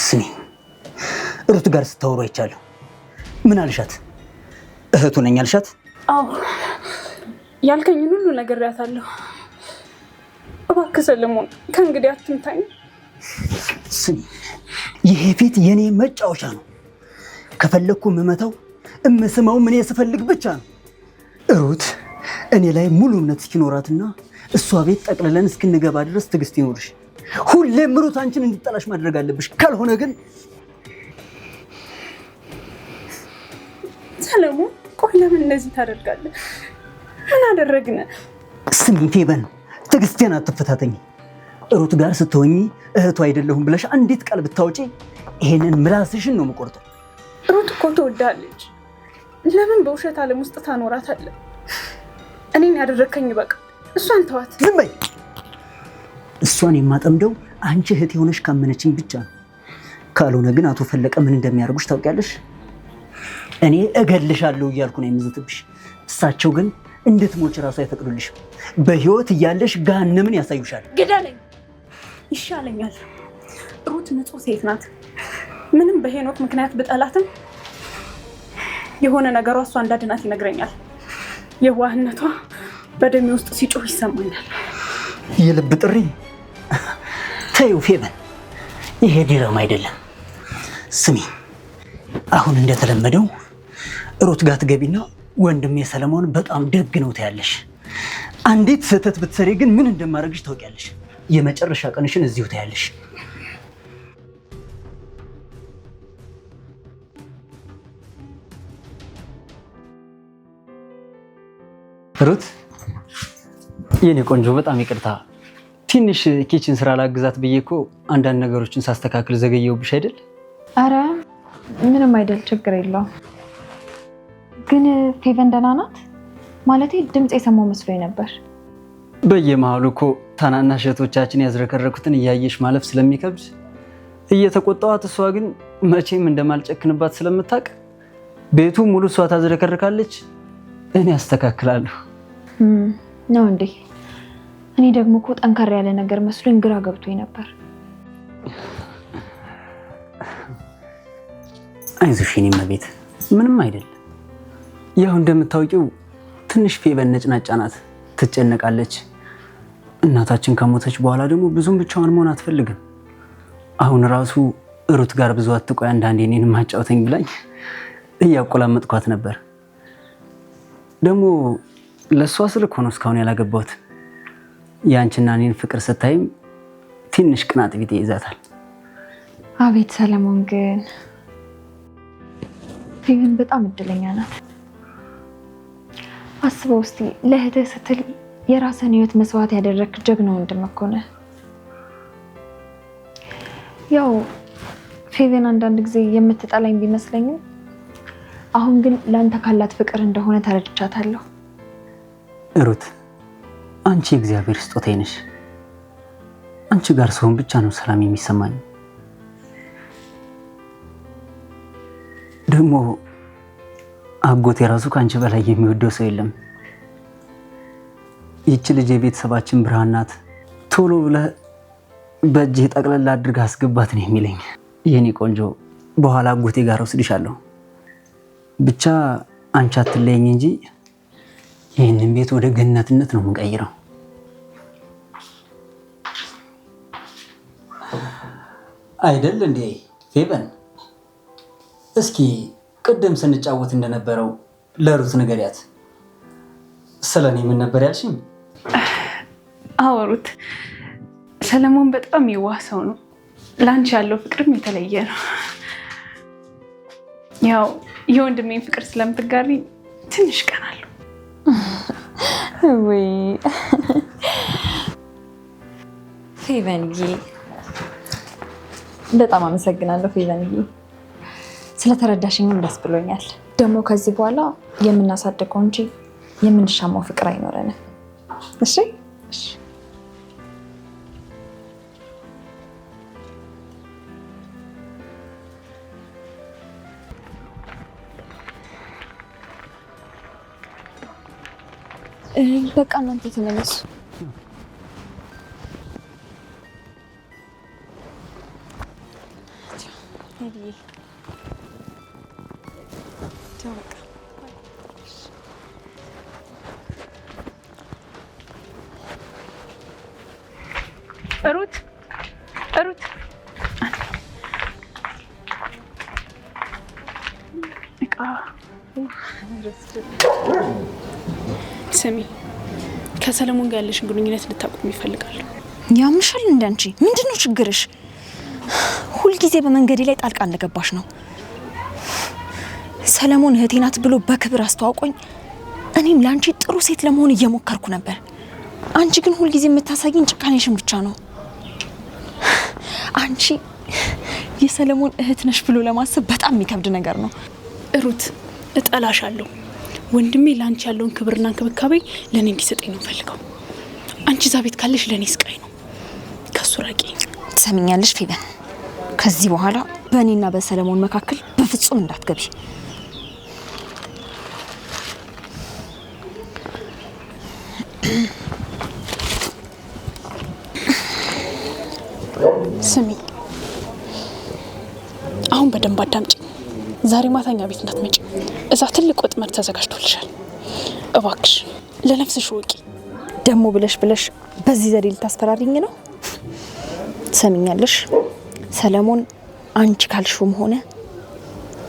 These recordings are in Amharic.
ስሚ ሩት ጋር ስታወሩ አይቻለሁ። ምን አልሻት? እህቱ ነኝ አልሻት? አዎ ያልከኝን ሁሉ ነግሬያታለሁ። እባክህ ሰለሞን ከእንግዲህ አትምታኝ። ስሚ ይሄ ፊት የኔ መጫወቻ ነው። ከፈለኩ የምመታው እምስመው ምን ስፈልግ ብቻ ነው። ሩት እኔ ላይ ሙሉ እምነት እስኪኖራትና እሷ ቤት ጠቅልለን እስክንገባ ድረስ ትዕግስት ይኖርሽ። ሁሌም ሩት አንቺን እንድጠላሽ ማድረግ አለብሽ። ካልሆነ ግን ሰለሞን ቆይ ለምን እንደዚህ ታደርጋለህ? ምን አደረግን? ስሚ ፌበን ትዕግስቴን አትፈታተኝ። ሩት ጋር ስትሆኚ እህቱ አይደለሁም ብለሽ አንዲት ቃል ብታወጪ ይሄንን ምላስሽን ነው የምቆርጠው። ሩት እኮ ትወዳለች። ለምን በውሸት ዓለም ውስጥ ታኖራታለህ? እኔን ያደረከኝ በቃ እሷን ተዋት። ዝም በይ። እሷን የማጠምደው አንቺ እህት የሆነሽ ካመነችኝ ብቻ ነው። ካልሆነ ግን አቶ ፈለቀ ምን እንደሚያደርጉሽ ታውቂያለሽ። እኔ እገልሻለሁ እያልኩ ነው የምዝትብሽ። እሳቸው ግን እንድትሞች እራሱ አይፈቅዱልሽም። በህይወት እያለሽ ገሃነምን ያሳዩሻል። ግደለኝ ይሻለኛል። ሩት ንጹህ ሴት ናት። ምንም በሄኖክ ምክንያት ብጠላትም የሆነ ነገሯ እሷ እንዳድናት ይነግረኛል። የዋህነቷ በደሜ ውስጥ ሲጮህ ይሰማኛል። የልብ ጥሪ ተይው ፌበን፣ ይሄ ዲራማ አይደለም። ስሚ አሁን እንደተለመደው ሩት ጋር ትገቢና ወንድሜ ሰለሞን በጣም ደግ ነው ትያለሽ። አንዲት ስህተት ብትሰሪ ግን ምን እንደማደርግሽ ታውቂያለሽ። የመጨረሻ ቀንሽን እዚሁ ታያለሽ። ሩት የኔ ቆንጆ በጣም ይቅርታ፣ ትንሽ ኪችን ስራ ላግዛት ብዬ እኮ አንዳንድ ነገሮችን ሳስተካክል ዘገየሁብሽ አይደል? አረ ምንም አይደል፣ ችግር የለውም። ግን ፌቨን ደህና ናት? ማለቴ ድምፅ የሰማው መስሎኝ ነበር። በየመሃሉ እኮ ታናናሽ እህቶቻችን ያዝረከረኩትን እያየሽ ማለፍ ስለሚከብድ እየተቆጣዋት፣ እሷ ግን መቼም እንደማልጨክንባት ስለምታውቅ ቤቱ ሙሉ እሷ ታዝረከርካለች፣ እኔ አስተካክላለሁ። ነው እንዴ? እኔ ደግሞ እኮ ጠንካራ ያለ ነገር መስሎኝ ግራ ገብቶኝ ነበር። አይዞሽ የኔ እመቤት፣ ምንም አይደል። ያው እንደምታውቂው ትንሽ ፌበን ነጭናጫ ናት፣ ትጨነቃለች። እናታችን ከሞተች በኋላ ደግሞ ብዙም ብቻዋን መሆን አትፈልግም። አሁን ራሱ ሩት ጋር ብዙ አትቆይ አንዳንዴ እኔንም ማጫወተኝ ብላኝ እያቆላመጥኳት ነበር። ደግሞ ለእሷ ስልክ ሆኖ እስካሁን ያላገባሁት። የአንቺና እኔን ፍቅር ስታይም ትንሽ ቅናት ቢጤ ይዛታል። አቤት ሰለሞን፣ ግን ፌቨን በጣም እድለኛ ናት። አስበው እስቲ ለእህትህ ስትል የራስን ህይወት መስዋዕት ያደረክ ጀግና ወንድም እኮ ነህ። ያው ፌቨን አንዳንድ ጊዜ የምትጠላኝ ቢመስለኝም አሁን ግን ለአንተ ካላት ፍቅር እንደሆነ ተረድቻታለሁ። ሩት አንቺ የእግዚአብሔር ስጦታዬ ነሽ። አንቺ ጋር ስሆን ብቻ ነው ሰላም የሚሰማኝ። ደግሞ አጎቴ የራሱ ከአንቺ በላይ የሚወደው ሰው የለም። ይቺ ልጅ የቤተሰባችን ብርሃን ናት፣ ቶሎ ብለህ በእጅህ ጠቅለል አድርገህ አስገባት ነው የሚለኝ። የኔ ቆንጆ በኋላ አጎቴ ጋር ወስድሻለሁ። ብቻ አንቺ አትለየኝ እንጂ ይህንን ቤት ወደ ገነትነት ነው የምንቀይረው። አይደል እንዴ ፌበን? እስኪ ቅድም ስንጫወት እንደነበረው ለሩት ንገሪያት። ስለኔ ምን ነበር ያልሽኝ? አወሩት። ሰለሞን በጣም የዋህ ሰው ነው። ላንቺ ያለው ፍቅርም የተለየ ነው። ያው የወንድሜን ፍቅር ስለምትጋሪ ትንሽ ቀናለሁ። ወይ ፌቨንዬ፣ በጣም አመሰግናለሁ ፌቨንዬ። ስለተረዳሽኝም ደስ ብሎኛል። ደግሞ ከዚህ በኋላ የምናሳድገው እንጂ የምንሻማው ፍቅር አይኖረንም። እሺ እሺ። በቃ እናንተ ተመለሱ። ነብዬ ቻውቃ ሩት ስሚ፣ ከሰለሞን ጋር ያለሽን ግንኙነት ልታቆም ይፈልጋሉ። ያምሻል እንዳንቺ ምንድነው ችግርሽ? ሁልጊዜ በመንገዴ ላይ ጣልቃ እንደገባሽ ነው። ሰለሞን እህቴ ናት ብሎ በክብር አስተዋውቆኝ እኔም ላንቺ ጥሩ ሴት ለመሆን እየሞከርኩ ነበር። አንቺ ግን ሁልጊዜ የምታሳይኝ ጭካኔሽን ብቻ ነው። አንቺ የሰለሞን እህት ነሽ ብሎ ለማሰብ በጣም የሚከብድ ነገር ነው። ሩት እጠላሻለሁ። ወንድሜ ላንቺ ያለውን ክብርና እንክብካቤ ለኔ እንዲሰጠኝ ነው ፈልገው። አንቺ እዛ ቤት ካለሽ ለኔ ስቃይ ነው። ከሱ ራቂ። ትሰሚኛለሽ ፌበን? ከዚህ በኋላ በእኔና በሰለሞን መካከል በፍጹም እንዳትገቢ። ስሚ፣ አሁን በደንብ አዳምጪ። ዛሬ ማታኛ ቤት እንዳትመጪ። እዛ ትልቅ ወጥመድ ተዘጋጅቶልሻል። እባክሽ ለነፍስሽ ወቂ። ደሞ ብለሽ በዚህ ዘዴ ልታስፈራሪኝ ነው? ትሰሚኛለሽ? ሰለሞን አንቺ ካልሽውም ሆነ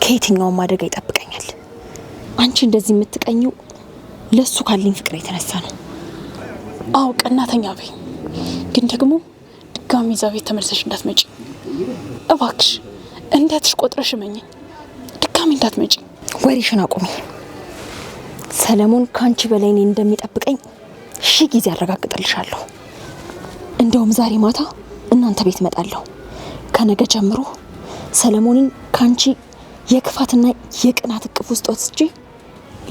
ከየትኛውም አደጋ ይጠብቀኛል። አንቺ እንደዚህ የምትቀኘው ለሱ ካለኝ ፍቅር የተነሳ ነው። አዎ ቀናተኛ በይ፣ ግን ደግሞ ድጋሚ እዛ ቤት ተመልሰሽ እንዳትመጪ እባክሽ። እንዳትሽ ቆጥረሽ እመኚኝ። ድጋሚ እንዳትመጪ። ወሬሽን አቁሚ። ሰለሞን ካንቺ በላይ እኔ እንደሚጠብቀኝ 1000 ጊዜ አረጋግጥልሻለሁ። እንደውም ዛሬ ማታ እናንተ ቤት እመጣለሁ። ከነገ ጀምሮ ሰለሞንን ካንቺ የክፋትና የቅናት እቅፍ ውስጥ ወስጄ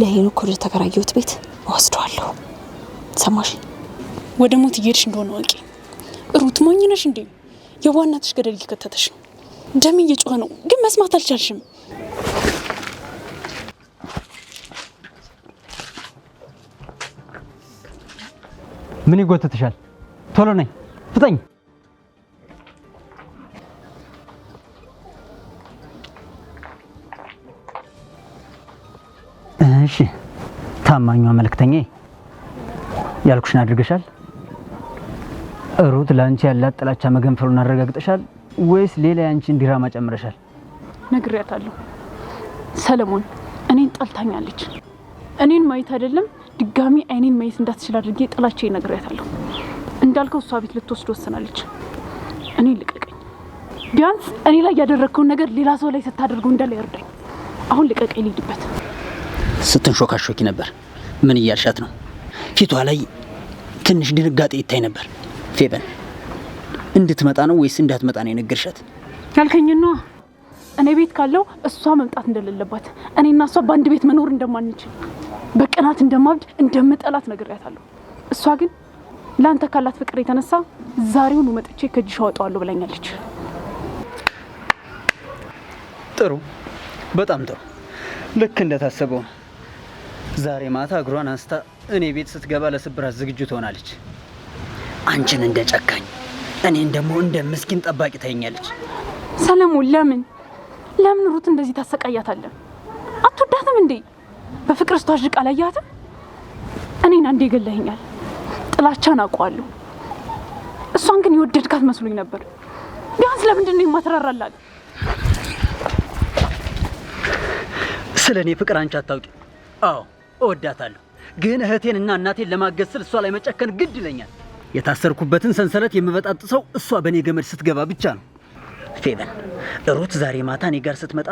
ለሄኖክ ወደ ተከራየሁት ቤት ወስደዋለሁ። ሰማሽ? ወደ ሞት እየሄድሽ እንደሆነ ወቂ። ሩት ሞኝ ነሽ እንዴ? የዋናትሽ ገደል እየከተተሽ ነው። ደም እየጮኸ ነው፣ ግን መስማት አልቻልሽም። ምን ይጎትትሻል? ቶሎ ነኝ፣ ፍጠኝ። እሺ ታማኟ መልእክተኛዬ፣ ያልኩሽን አድርገሻል? ሩት ለአንቺ ያላት ጥላቻ መገንፈሉን አረጋግጠሻል ወይስ ሌላ ያንቺን ዲራማ ጨምረሻል? ነግሬያታለሁ። ሰለሞን እኔን ጠልታኛለች። እኔን ማየት አይደለም ድጋሚ አይኔን ማየት እንዳትችል አድርጌ ጥላቻዬን ነግሬያታለሁ። እንዳልከው እሷ ቤት ልትወስድ ወሰናለች። እኔ ልቀቀኝ። ቢያንስ እኔ ላይ ያደረግከውን ነገር ሌላ ሰው ላይ ስታደርገው እንዳለ ይርዳኝ። አሁን ልቀቀኝ፣ ልሂድበት። ስትንሾካሾኪ ነበር። ምን እያልሻት ነው? ፊቷ ላይ ትንሽ ድንጋጤ ይታይ ነበር። ፌበን እንድትመጣ ነው ወይስ እንዳትመጣ ነው የነገርሻት? ያልከኝና እኔ ቤት ካለው እሷ መምጣት እንደሌለባት፣ እኔና እሷ በአንድ ቤት መኖር እንደማንችል፣ በቅናት እንደማብድ እንደምጠላት ነግሬያታለሁ። እሷ ግን ላንተ ካላት ፍቅር የተነሳ ዛሬውኑ መጥቼ ከእጅሽ አወጣዋለሁ ብላኛለች። ጥሩ፣ በጣም ጥሩ። ልክ እንደታሰበው ነው። ዛሬ ማታ እግሯን አንስታ እኔ ቤት ስትገባ ለስብራት ዝግጁ ትሆናለች። አንቺን እንደ ጨካኝ፣ እኔን ደግሞ እንደ ምስኪን ጠባቂ ታየኛለች። ሰለሞን ለምን ሩት እንደዚህ ታሰቃያታለህ? አትወዳትም እንዴ? በፍቅር ስታጅቅ አላያትም? እኔን አንዴ ገለኸኛል። ጥላቻን አውቀዋለሁ። እሷን ግን የወደድካት መስሎኝ ነበር። ቢያንስ ለምንድን ነው የማትራራላት? ስለ እኔ ፍቅር አንቺ አታውቂ። አዎ እወዳታለሁ፣ ግን እህቴን እና እናቴን ለማገዝ ስል እሷ ላይ መጨከን ግድ ይለኛል። የታሰርኩበትን ሰንሰለት የምበጣጥሰው እሷ በእኔ ገመድ ስትገባ ብቻ ነው። ፌበን፣ ሩት ዛሬ ማታ እኔ ጋር ስትመጣ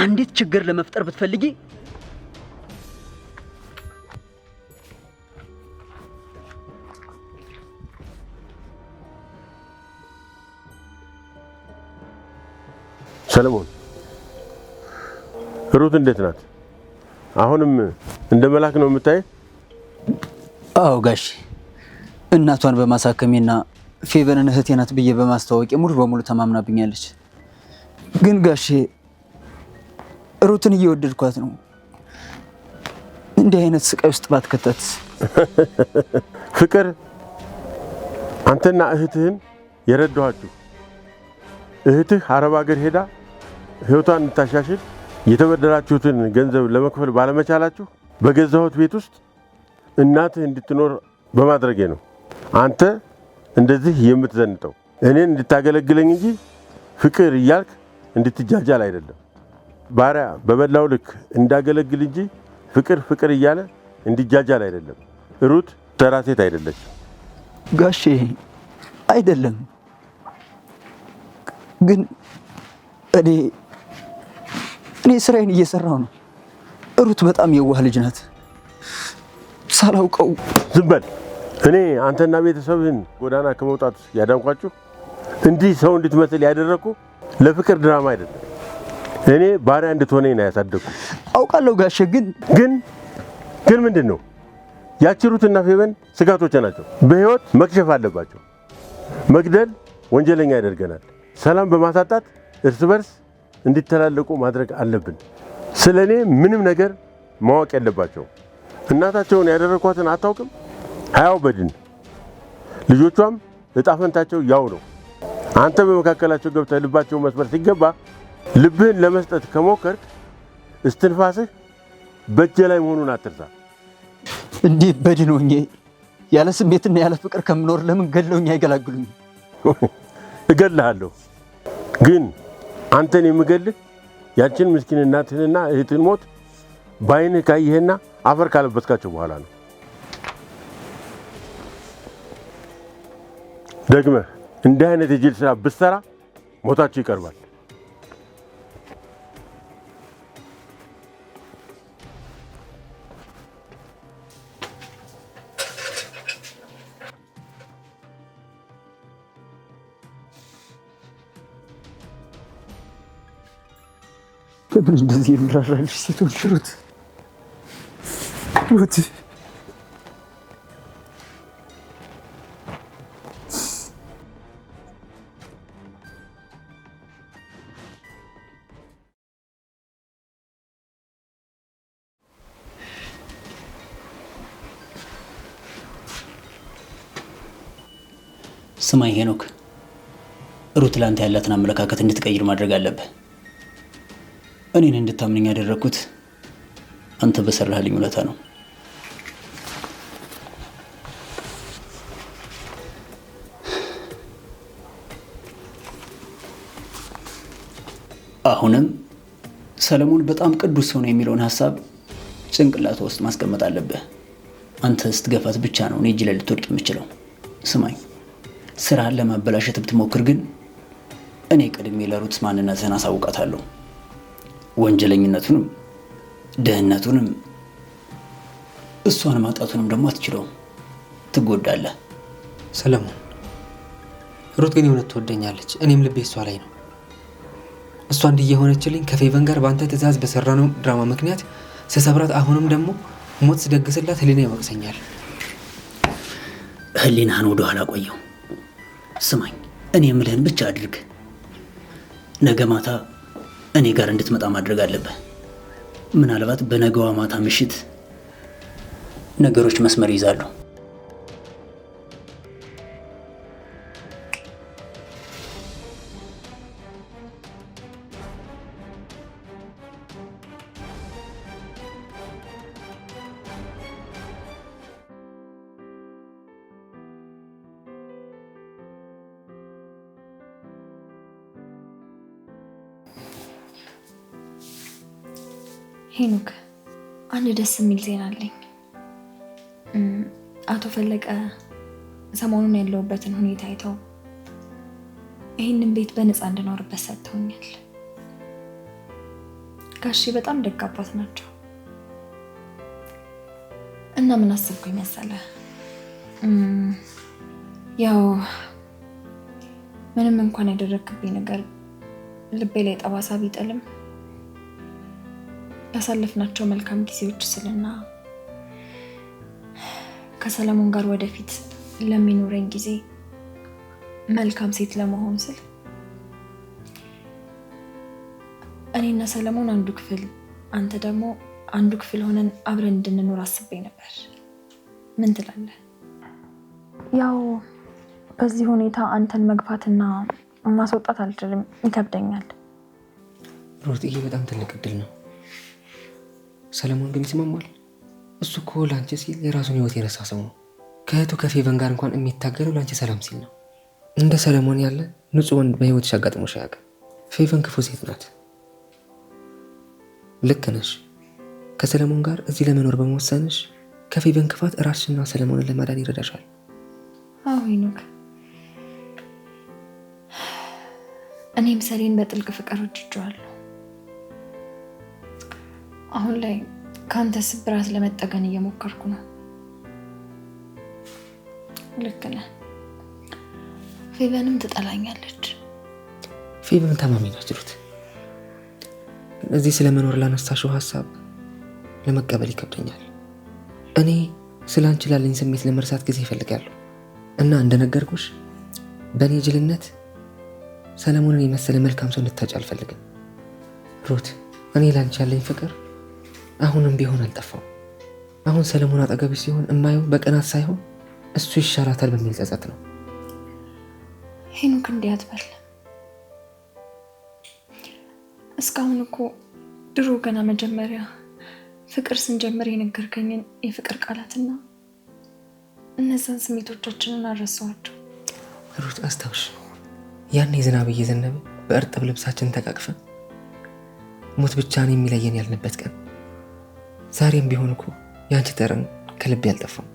አንዲት ችግር ለመፍጠር ብትፈልጊ ሰለሞን፣ ሩት እንዴት ናት? አሁንም እንደ መላክ ነው የምታይ? አዎ ጋሽ፣ እናቷን በማሳከሜና ፌበንን እህቴ ናት ብዬ በማስተዋወቄ ሙሉ በሙሉ ተማምናብኛለች። ግን ጋሼ ሩትን እየወደድኳት ነው። እንዲህ አይነት ስቃይ ውስጥ ባትከተት። ፍቅር አንተና እህትህን የረዳኋችሁ። እህትህ አረብ ሀገር ሄዳ ህይወቷን እንድታሻሽል የተበደራችሁትን ገንዘብ ለመክፈል ባለመቻላችሁ በገዛሁት ቤት ውስጥ እናትህ እንድትኖር በማድረጌ ነው አንተ እንደዚህ የምትዘንጠው። እኔን እንድታገለግለኝ እንጂ ፍቅር እያልክ እንድትጃጃል አይደለም። ባሪያ በበላው ልክ እንዳገለግል እንጂ ፍቅር እያለ እንዲጃጃል አይደለም። ሩት ተራ ሴት አይደለችም። ጋሼ አይደለም፣ ግን እኔ ስራዬን እየሰራው ነው። ሩት በጣም የዋህ ልጅ ናት። ሳላውቀው ዝም በል። እኔ አንተና ቤተሰብህን ጎዳና ከመውጣት ያዳንኳችሁ እንዲህ ሰው እንድትመስል ያደረኩ ለፍቅር ድራማ አይደለም። እኔ ባሪያ እንድትሆነኝ ነው ያሳደግኩ። አውቃለሁ ጋሼ፣ ግን ምንድን ነው? ያቺ ሩትና ፌበን ስጋቶች ናቸው። በህይወት መክሸፍ አለባቸው። መግደል ወንጀለኛ ያደርገናል። ሰላም በማሳጣት እርስ በርስ እንዲተላለቁ ማድረግ አለብን። ስለኔ ምንም ነገር ማወቅ የለባቸው። እናታቸውን ያደረኳትን አታውቅም። ሀያው በድን ልጆቿም እጣ ፈንታቸው ያው ነው። አንተ በመካከላቸው ገብተህ ልባቸው መስበር ሲገባ ልብህን ለመስጠት ከሞከርክ እስትንፋስህ በእጄ ላይ መሆኑን አትርሳ። እንዲህ በድን ሆኜ ያለ ስሜትና ያለ ፍቅር ከምኖር ለምን ገለውኝ አይገላግሉኝ? እገልሃለሁ፣ ግን አንተን የምገልህ ያችን ምስኪን እናትህንና እህትን ሞት በዓይንህ ካየህና አፈር ካለበስካቸው በኋላ ነው። ደግመህ እንዲህ አይነት የጅል ስራ ብትሰራ ሞታችሁ ይቀርባል። ለምን እንደዚህ የሚራራልሽ ሴቶች? ሩት ስማኝ ሄኖክ፣ ሩት ላንተ ያላትን አመለካከት እንድትቀይር ማድረግ አለብህ። እኔን እንድታምነኝ ያደረኩት አንተ በሰራህልኝ ውለታ ነው። አሁንም ሰለሞን በጣም ቅዱስ ሰው ነው የሚለውን ሀሳብ ጭንቅላት ውስጥ ማስቀመጥ አለብህ። አንተ ስትገፋት ብቻ ነው እኔ እጅ ላይ ልትወድቅ የምችለው። ስማኝ፣ ስራህን ለማበላሸት ብትሞክር ግን እኔ ቀድሜ ለሩት ማንነትህን አሳውቃታለሁ። ወንጀለኝነቱንም ደህንነቱንም እሷን ማጣቱንም ደግሞ አትችለውም። ትጎዳለህ። ሰለሞን፣ ሩት ግን የእውነት ትወደኛለች። እኔም ልቤ እሷ ላይ ነው። እሷ እንዲህ የሆነችልኝ ከፌቨን ጋር በአንተ ትእዛዝ በሰራነው ድራማ ምክንያት ስሰብራት፣ አሁንም ደግሞ ሞት ስደግስላት ህሊና ይወቅሰኛል። ህሊናህን ወደ ኋላ ቆየው። ስማኝ፣ እኔ የምልህን ብቻ አድርግ። ነገ ማታ እኔ ጋር እንድትመጣ ማድረግ አለብህ። ምናልባት በነገዋ ማታ ምሽት ነገሮች መስመር ይዛሉ። ሄኖክ፣ አንድ ደስ የሚል ዜና አለኝ። አቶ ፈለቀ ሰሞኑን ያለውበትን ሁኔታ አይተው ይህንን ቤት በነፃ እንድኖርበት ሰጥተውኛል። ጋሼ በጣም ደግ አባት ናቸው እና ምን አሰብኩኝ መሰለህ? ያው ምንም እንኳን ያደረግክብኝ ነገር ልቤ ላይ ጠባሳ ቢጥልም ያሳለፍናቸው መልካም ጊዜዎች ስልና ከሰለሞን ጋር ወደፊት ለሚኖረኝ ጊዜ መልካም ሴት ለመሆን ስል እኔና ሰለሞን አንዱ ክፍል አንተ ደግሞ አንዱ ክፍል ሆነን አብረን እንድንኖር አስቤ ነበር። ምን ትላለህ? ያው በዚህ ሁኔታ አንተን መግፋትና ማስወጣት አልችልም፣ ይከብደኛል። ሩት፣ ይሄ በጣም ትልቅ እድል ነው። ሰለሞን ግን ይስማማል? እሱ እኮ ለአንቺ ሲል የራሱን ህይወት የረሳ ሰው ነው። ከእህቱ ከፌቨን ጋር እንኳን የሚታገለው ለአንቺ ሰላም ሲል ነው። እንደ ሰለሞን ያለ ንጹህ ወንድ በህይወትሽ አጋጥሞሽ አያውቅም። ፌቨን ክፉ ሴት ናት። ልክ ነሽ። ከሰለሞን ጋር እዚህ ለመኖር በመወሰንሽ ከፌቨን ክፋት ራስሽና ሰለሞንን ለማዳን ይረዳሻል። አዎ ሄኖክ፣ እኔም ሰሌን በጥልቅ ፍቅር ወድጄዋለሁ። አሁን ላይ ከአንተ ስብራት ለመጠገን እየሞከርኩ ነው። ልክ ነህ። ፌቨንም ትጠላኛለች። ፌቨን ታማሚ ናት ሩት። እዚህ ስለመኖር ላነሳሽው ሀሳብ ለመቀበል ይከብደኛል። እኔ ስለ አንቺ ላለኝ ስሜት ለመርሳት ጊዜ ይፈልጋለሁ እና እንደነገርኩሽ በእኔ ጅልነት ሰለሞንን የመሰለ መልካም ሰው እንድታጭ አልፈልግም። ሩት፣ እኔ ላንቺ ያለኝ ፍቅር አሁንም ቢሆን አልጠፋም። አሁን ሰለሞን አጠገብሽ ሲሆን እማየው በቅናት ሳይሆን እሱ ይሻላታል በሚል ጸጸት ነው። ሄኖክ እንዲህ አትበል። እስካሁን እኮ ድሮ ገና መጀመሪያ ፍቅር ስንጀምር የነገርከኝን የፍቅር ቃላትና እነዛን ስሜቶቻችንን አልረሳኋቸው። ሩት፣ አስታውሽ ያኔ ዝናብ እየዘነበ በእርጥብ ልብሳችን ተቃቅፈን ሞት ብቻን የሚለየን ያልንበት ቀን። ዛሬም ቢሆን እኮ ያንቺ ጠረን ከልቤ አልጠፋም።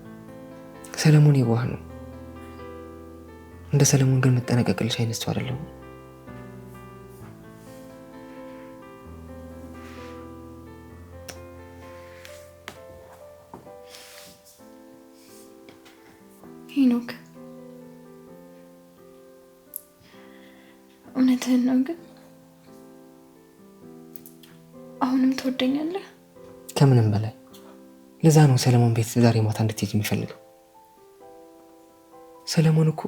ሰለሞን የዋህ ነው። እንደ ሰለሞን ግን መጠነቀቅልሽ አይነት ሰው አይደለሁም። ሄኖክ፣ እውነትህን ነው ግን አሁንም ትወደኛለህ? ከምንም በላይ። ለዛ ነው ሰለሞን ቤት ዛሬ ማታ እንድትሄጂ የሚፈልገው። ሰለሞን እኮ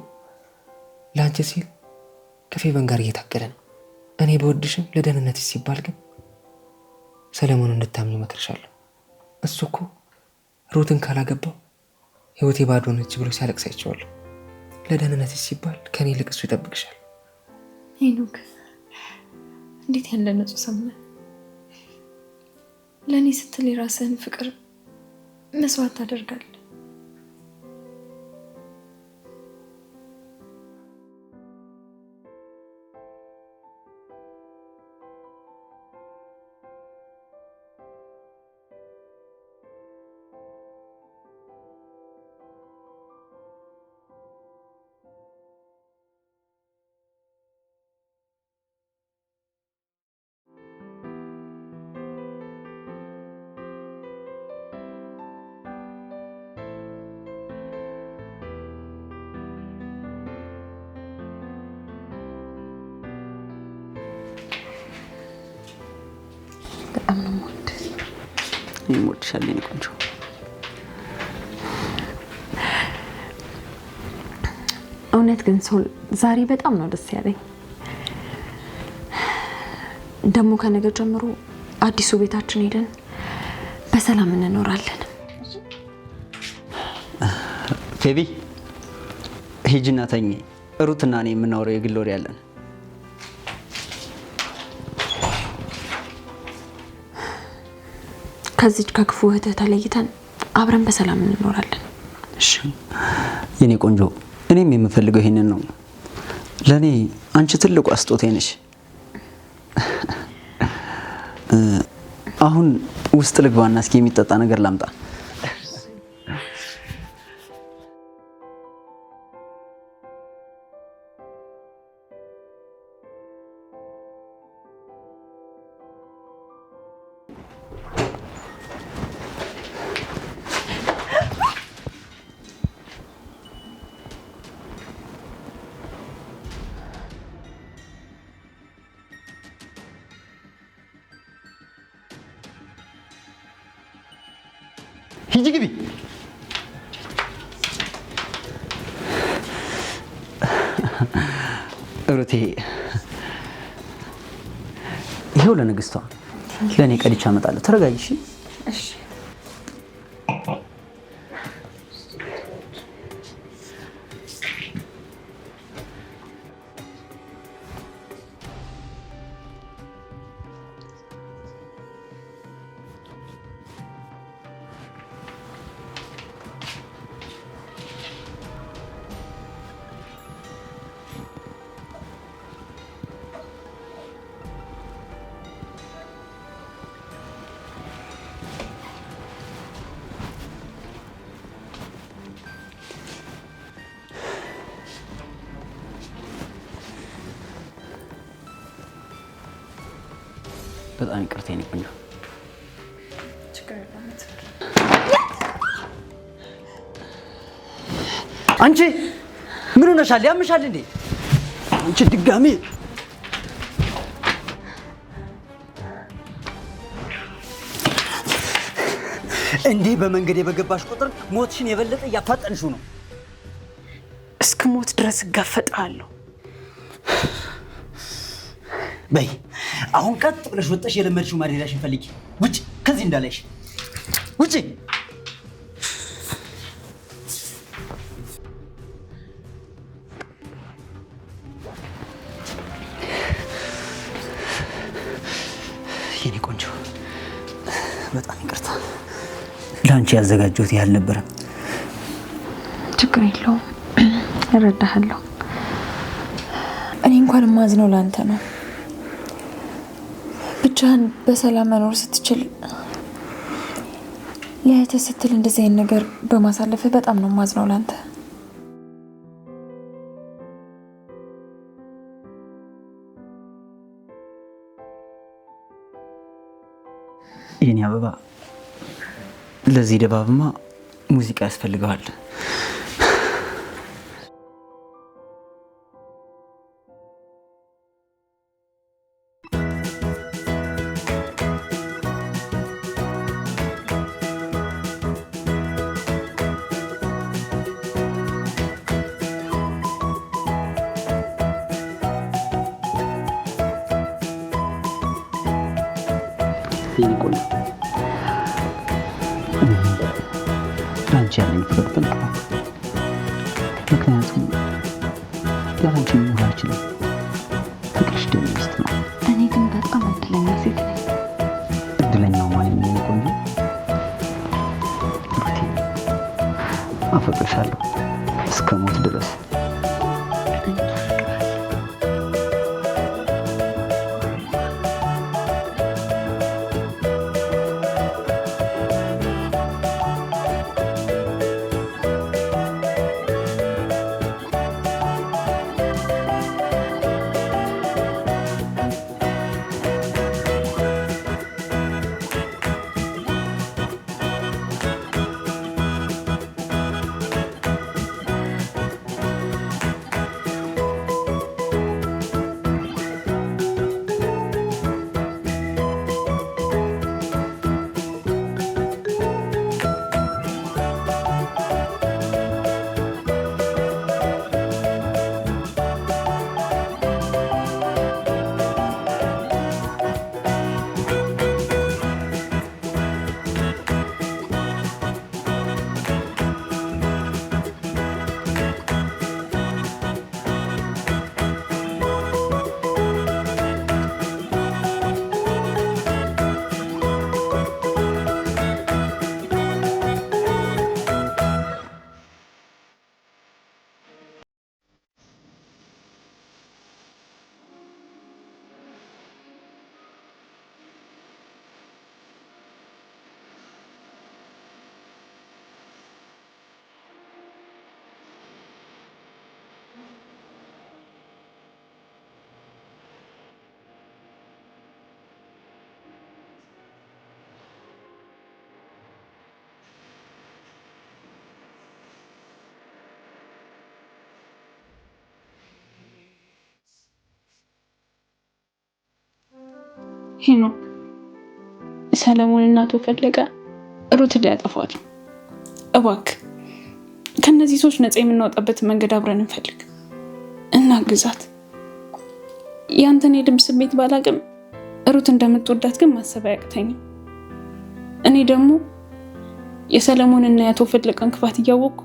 ለአንቺ ሲል ከፌቨን ጋር እየታገለ ነው። እኔ በወድሽም ለደህንነት ሲባል ግን ሰለሞን እንድታምኝ እመክርሻለሁ። እሱ እኮ ሩትን ካላገባው ህይወቴ ባዶ ነች ብሎ ሲያለቅስ አይቼዋለሁ። ለደህንነት ሲባል ከኔ ይልቅ እሱ ይጠብቅሻል። ሄኖክ፣ እንዴት ያለ ንጹህ ሰው ነህ! ለእኔ ስትል የራስህን ፍቅር መስዋዕት ታደርጋለህ። በጣም ነው የምወድህ። እኔም እወድሻለሁ የኔ ቆንጆ። እውነት ግን ሶል፣ ዛሬ በጣም ነው ደስ ያለኝ። ደግሞ ከነገ ጀምሮ አዲሱ ቤታችን ሄደን በሰላም እንኖራለን። ፌቢ ሂጂና ተኝ። ሩትና እኔ የምናወራው የግል ወሬ ያለን። ከዚች ከክፉ እህትህ ተለይተን አብረን በሰላም እንኖራለን። እሺ የኔ ቆንጆ፣ እኔም የምፈልገው ይሄንን ነው። ለኔ አንቺ ትልቁ አስጦቴ ነሽ። አሁን ውስጥ ልግባና እስኪ የሚጠጣ ነገር ላምጣ። ሂጂ ግቢ። ሩቴ ይኸው ለንግስቷ፣ ለእኔ ቀድቻ እመጣለሁ። ተረጋጊ እሺ? እሺ። በጣም ይቅርታ የኔ ቆንጆ። አንቺ ምን ሆነሻል? ያምሻል እንዴ? አንቺ ድጋሚ እንዲህ በመንገድ የበገባሽ ቁጥር ሞትሽን የበለጠ እያፋጠንሽው ነው። እስከ ሞት ድረስ እጋፈጥሃለሁ። በይ አሁን ቀጥ ብለሽ ወጥተሽ የለመድሽው ማድረሻሽን ፈልጊ። ውጭ፣ ከዚህ እንዳላይሽ ውጭ። የኔ ቆንጆ በጣም ይቅርታ፣ ለአንቺ ያዘጋጀሁት ያህል አልነበረም። ችግር የለውም፣ እረዳሃለሁ። እኔ እንኳን የማዝነው ለአንተ ነው። ብቻህን በሰላም መኖር ስትችል ለእህትህ ስትል እንደዚህ አይነት ነገር በማሳለፍህ በጣም ነው የማዝነው ለአንተ። የኔ አበባ፣ ለዚህ ድባብማ ሙዚቃ ያስፈልገዋል። የኔ ቆንጆ ለአንቺ ያለኝ ፍቅር ጥልቅ ነው። ምክንያቱም ያላንቺ መኖር አልችልም። ፍቅርሽ ደም ውስጥ ነው። እኔ ግን በጣም እድለኛ ሴት ነኝ። እድለኛው ማለት ነው የኔ ቆንጆ። ሩቴ አፈቅርሻለሁ እስከ ሞት ድረስ። ሄኖክ፣ ሰለሞን እና አቶ ፈለቀ ሩትን ሊያጠፏት ነው። እባክህ ከነዚህ ሰዎች ነፃ የምናወጣበትን መንገድ አብረን እንፈልግ፣ እናግዛት። ያንተን የልብ ስሜት ባላቅም ሩት እንደምትወዳት ግን ማሰብ አያቅተኝም። እኔ ደግሞ የሰለሞንና የአቶ ፈለቀን ክፋት እያወቅኩ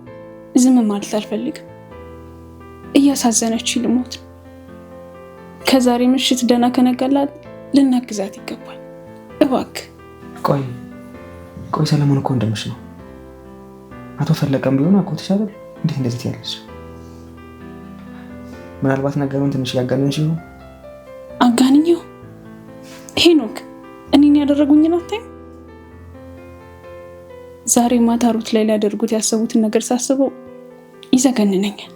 ዝም ማለት አልፈልግም። እያሳዘነች ልሞት። ከዛሬ ምሽት ደህና ከነጋላት ልናግዛት ይገባል። እባክህ ቆይ ሰለሞን እኮ ወንድምሽ ነው። አቶ ፈለቀም ቢሆን አጎትሽ አይደል? እንዴት እንደዚህ ትያለሽ? ምናልባት ነገሩን ትንሽ ያጋነንሽ ይሆን? አጋንኛው? ሄኖክ እኔን ያደረጉኝን አታይም? ዛሬ ማታ ሩት ላይ ሊያደርጉት ያሰቡትን ነገር ሳስበው ይዘገንነኛል።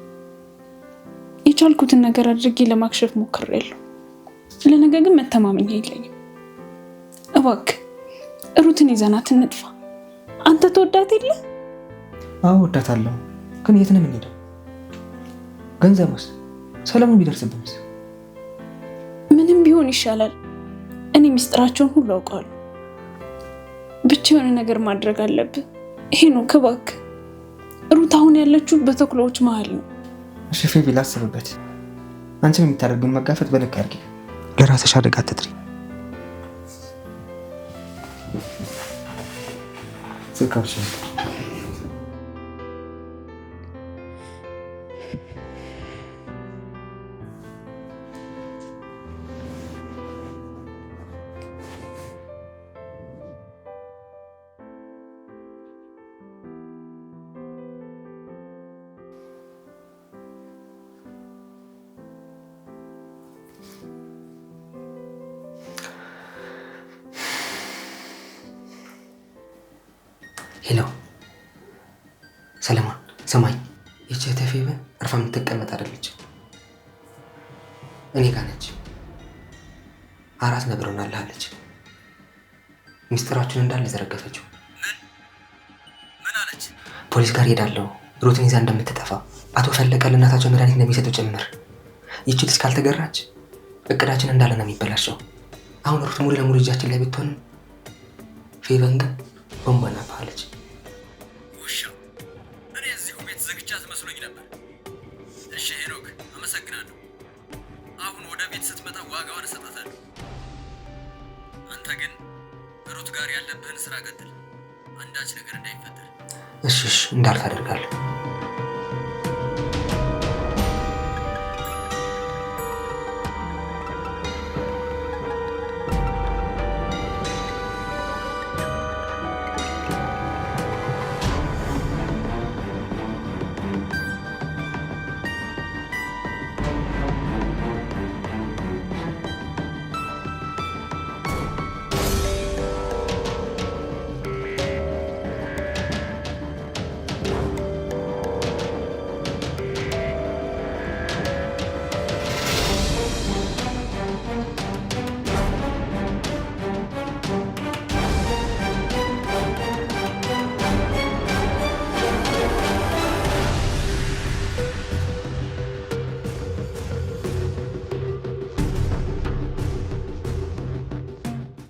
የቻልኩትን ነገር አድርጌ ለማክሸፍ ሞክሬያለሁ። ለነገ ግን መተማመኛ የለኝም። እባክህ ሩትን ይዘናት እንጥፋ። አንተ ተወዳት የለ? አዎ ወዳታለሁ፣ ግን የት ነው የምንሄደው? ገንዘቡስ? ሰለሞን ቢደርስብንስ? ምንም ቢሆን ይሻላል። እኔ ምስጢራቸውን ሁሉ አውቃለሁ። ብቻ የሆነ ነገር ማድረግ አለብህ ሄኖክ እባክህ። ሩት አሁን ያለችው በተኩላዎች መሀል ነው። እሺ ፌቢ ላስብበት። አንቺም የምታደርጉን መጋፈጥ በልክ አድርጊ። ለራስሽ አደጋ አትጥሪ። ስልካሽ ሄሎ ሰለሞን ሰማኝ። ይቺ ፌቨን አርፋ የምትቀመጥ አይደለች፣ እኔ ጋር ነች። አራት ነገር ሆናለች። ሚስጥራችሁን እንዳለ ዘረገፈችው። ምን አለች? ፖሊስ ጋር ሄዳለሁ ሩትን ይዛ እንደምትጠፋ፣ አቶ ፈለቀ ለእናታቸው መድኃኒት እንደሚሰጡ ጭምር። ይቺ ልጅ ካልተገራች እቅዳችን እንዳለ ነው የሚበላሸው። አሁን ሩት ሙሉ ለሙሉ እጃችን ላይ ብትሆንም ፌቨን ግን ቦምባ ናባለች። ውሻው እኔ እዚሁ ቤት ዘግቻት መስሎኝ ነበር። እሺ ሄኖክ አመሰግናለሁ። አሁን ወደ ቤት ስትመጣ ዋጋዋን እሰጣታለሁ። አንተ ግን ሩት ጋር ያለብህን ስራ ቀጥል፣ አንዳች ነገር እንዳይፈጠር። እሺ እንዳልፍ አደርጋለሁ።